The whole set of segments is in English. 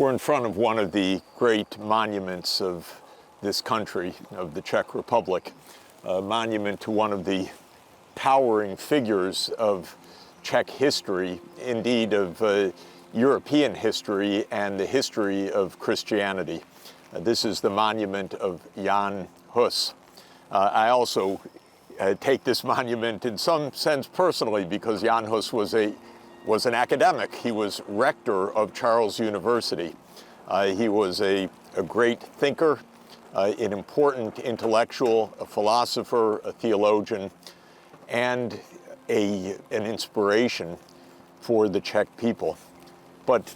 We're in front of one of the great monuments of this country, of the Czech Republic, a monument to one of the towering figures of Czech history, indeed of European history and the history of Christianity. This is the monument of Jan Hus. I also take this monument in some sense personally because Jan Hus was an academic. He was rector of Charles University. He was a great thinker, an important intellectual, a philosopher, a theologian, and an inspiration for the Czech people. But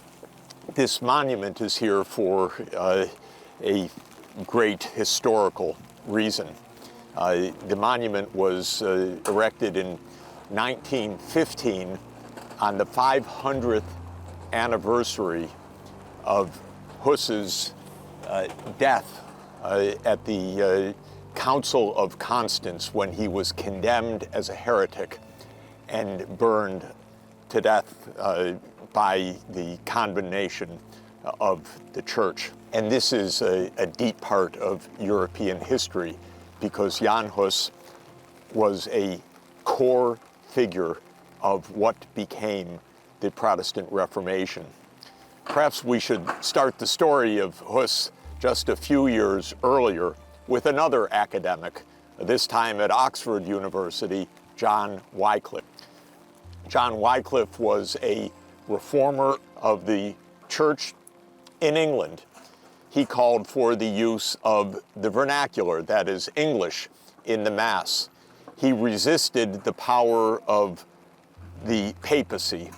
this monument is here for a great historical reason. The monument was erected in 1915 on the 500th anniversary of Hus's death at the Council of Constance, when he was condemned as a heretic and burned to death by the condemnation of the church. And this is a deep part of European history because Jan Hus was a core figure of what became the Protestant Reformation. Perhaps we should start the story of Hus just a few years earlier with another academic, this time at Oxford University, John Wycliffe. John Wycliffe was a reformer of the church in England. He called for the use of the vernacular, that is English, in the Mass. He resisted the power of the papacy.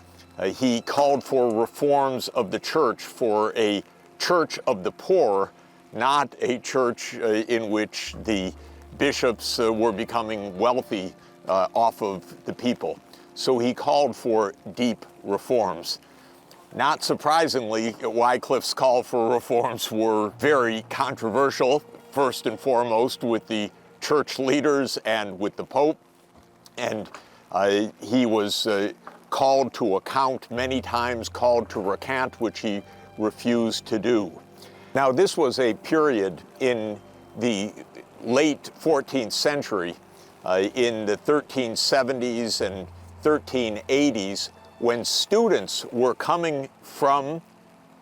He called for reforms of the church, for a church of the poor, not a church in which the bishops were becoming wealthy off of the people. So he called for deep reforms. Not surprisingly, Wycliffe's call for reforms were very controversial, first and foremost with the church leaders and with the Pope. And he was called to account many times, called to recant, which he refused to do. Now, this was a period in the late 14th century, in the 1370s and 1380s, when students were coming from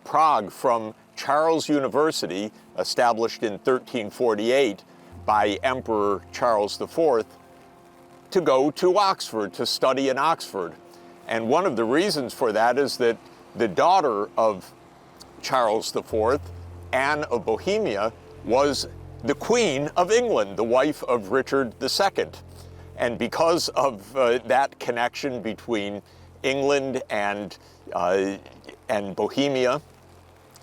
Prague, from Charles University, established in 1348 by Emperor Charles IV, to go to Oxford, to study in Oxford. And one of the reasons for that is that the daughter of Charles IV, Anne of Bohemia, was the Queen of England, the wife of Richard II. And because of that connection between England and Bohemia,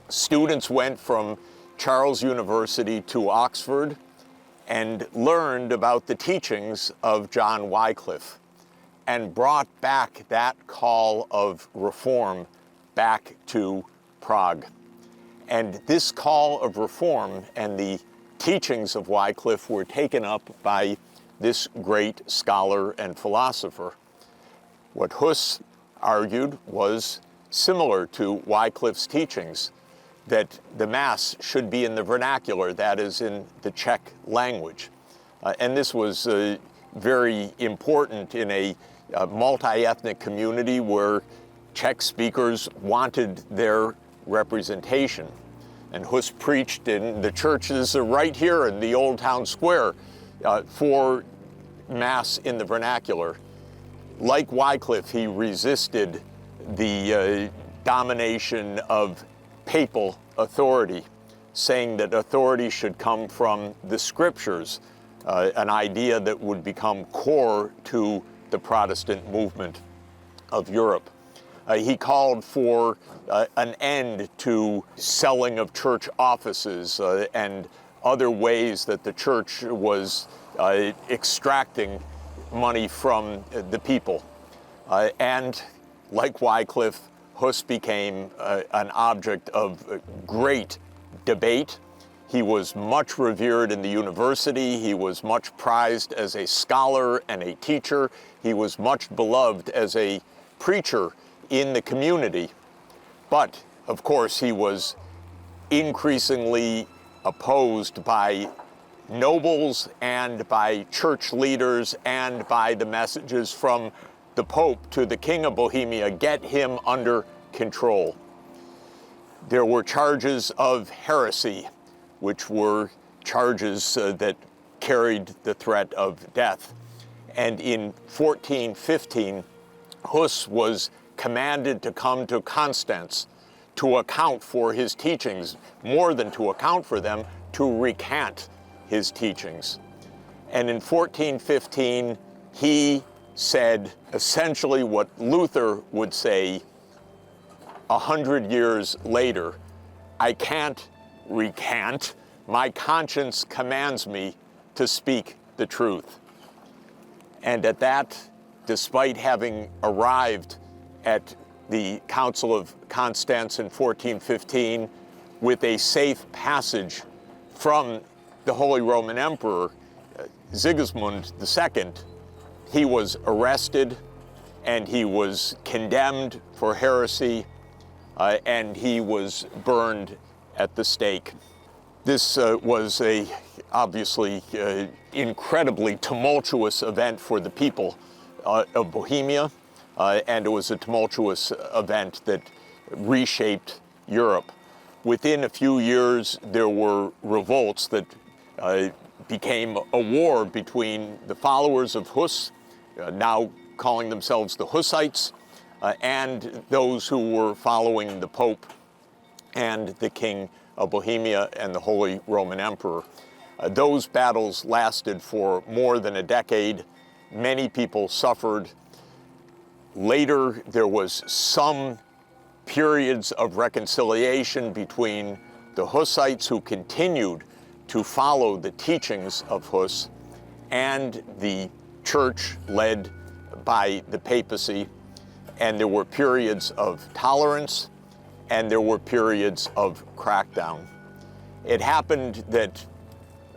students went from Charles University to Oxford and learned about the teachings of John Wycliffe and brought back that call of reform back to Prague. And this call of reform and the teachings of Wycliffe were taken up by this great scholar and philosopher. What Hus argued was similar to Wycliffe's teachings, that the Mass should be in the vernacular, that is, in the Czech language. And this was very important in a multi-ethnic community where Czech speakers wanted their representation. And Hus preached in the churches right here in the Old Town Square for Mass in the vernacular. Like Wycliffe, he resisted the domination of papal authority, saying that authority should come from the scriptures, an idea that would become core to the Protestant movement of Europe. He called for an end to selling of church offices and other ways that the church was extracting money from the people. And like Wycliffe, Hus became an object of great debate. He was much revered in the university. He was much prized as a scholar and a teacher. He was much beloved as a preacher in the community. But of course, he was increasingly opposed by nobles and by church leaders and by the messages from the Pope to the King of Bohemia, get him under control. There were charges of heresy, which were charges that carried the threat of death. And in 1415, Hus was commanded to come to Constance to account for his teachings, more than to account for them, to recant his teachings. And in 1415, he said essentially what Luther would say 100 years later: I can't recant. My conscience commands me to speak the truth. And at that, despite having arrived at the Council of Constance in 1415 with a safe passage from the Holy Roman Emperor, Sigismund II, he was arrested and he was condemned for heresy and he was burned at the stake. This was a obviously incredibly tumultuous event for the people of Bohemia, and it was a tumultuous event that reshaped Europe. Within a few years, there were revolts that became a war between the followers of Hus, now calling themselves the Hussites, and those who were following the Pope and the King of Bohemia and the Holy Roman Emperor. Those battles lasted for more than a decade. Many people suffered. Later, there was some periods of reconciliation between the Hussites, who continued to follow the teachings of Hus, and the church led by the papacy. And there were periods of tolerance, and there were periods of crackdown. It happened that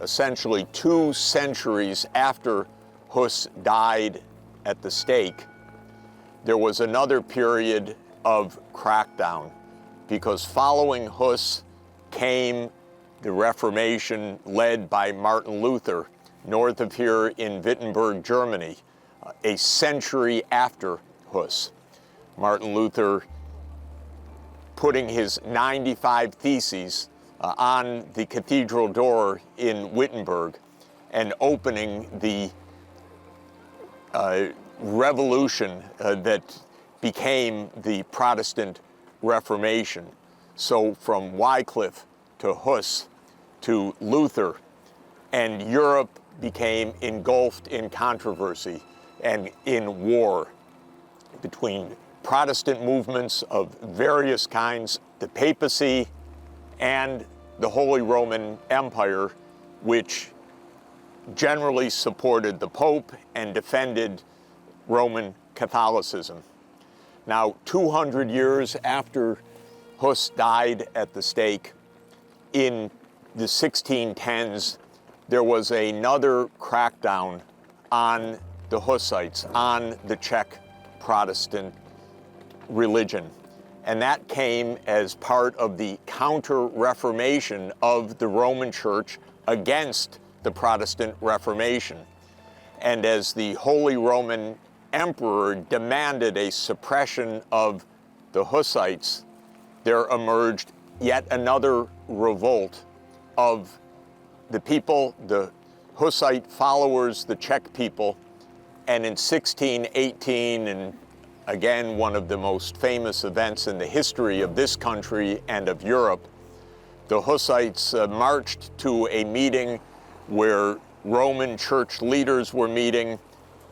essentially 2 centuries after Hus died at the stake, there was another period of crackdown, because following Hus came the Reformation led by Martin Luther, north of here in Wittenberg, Germany, a century after Hus. Martin Luther putting his 95 Theses on the cathedral door in Wittenberg and opening the revolution that became the Protestant Reformation. So from Wycliffe to Hus to Luther, and Europe became engulfed in controversy and in war between Protestant movements of various kinds, the papacy, and the Holy Roman Empire, which generally supported the Pope and defended Roman Catholicism. Now, 200 years after Hus died at the stake, in the 1610s, there was another crackdown on the Hussites, on the Czech Protestant religion. And that came as part of the counter-reformation of the Roman Church against the Protestant Reformation. And as the Holy Roman Emperor demanded a suppression of the Hussites, there emerged yet another revolt of the people, the Hussite followers, the Czech people. And in 1618, and again, one of the most famous events in the history of this country and of Europe, the Hussites marched to a meeting where Roman church leaders were meeting,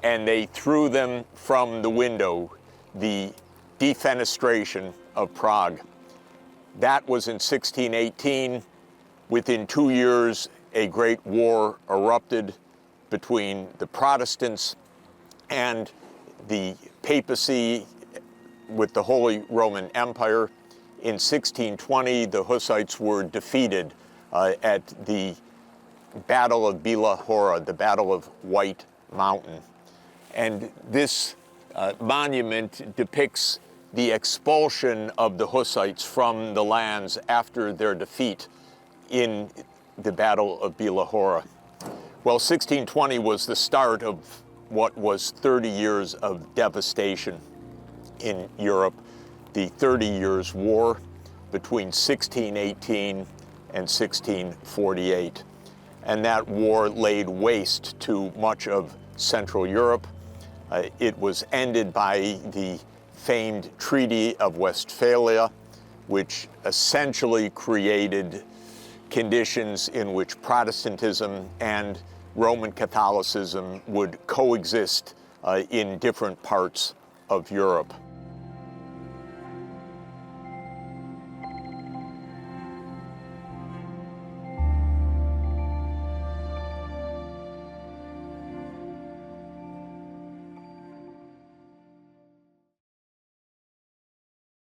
and they threw them from the window, the defenestration of Prague. That was in 1618. Within 2 years, a great war erupted between the Protestants and the papacy with the Holy Roman Empire. In 1620, the Hussites were defeated at the Battle of Bila Hora, the Battle of White Mountain. And this monument depicts the expulsion of the Hussites from the lands after their defeat in the Battle of Białachora. Well, 1620 was the start of what was 30 years of devastation in Europe, the 30 Years' War between 1618 and 1648. And that war laid waste to much of Central Europe. It was ended by the famed Treaty of Westphalia, which essentially created conditions in which Protestantism and Roman Catholicism would coexist in different parts of Europe.